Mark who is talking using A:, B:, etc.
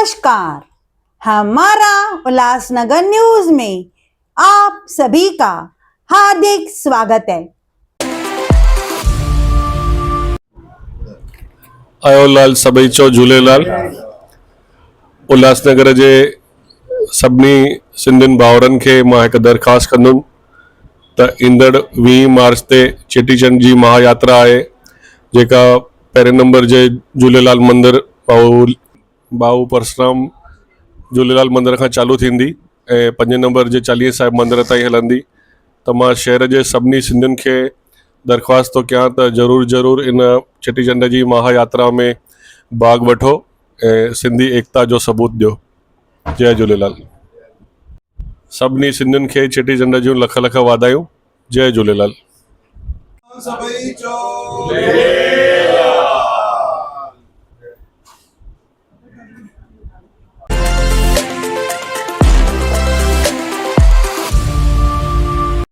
A: नमस्कार, हमारा उल्लासनगर न्यूज में आप सभी का हार्दिक स्वागत है।
B: आयोलाल सभई चो झूलेलाल। उल्लासनगर जे सभिनी सिंधियुनि भाउरनि खे मां हिकु दरख़्वास्त कंदुमि त ईंदड़ 20 मार्च ते चेटीचंड जी महायात्रा आहे, जेका पहिरें नंबर जे झूलेलाल मंदिर बाऊ परसराम झूलेलाल मंदिर खां चालू थींदी ऐं 5 नंबर जे चालीहे साहिब मंदिर ताईं हलंदी। त मां शहर जे सभिनी सिंधियुनि खे दरख़्वास्त थो कयां त ज़रूरु इन चेटीचंड जी महायात्रा में भाग वठो ऐं सिंधी एकता जो सबूत ॾियो। जय झूलेलाल। सभिनी सिंधियुनि खे चेटीचंड जूं लख लख वाधायूं। जय झूलेलाल।
C: सभई चो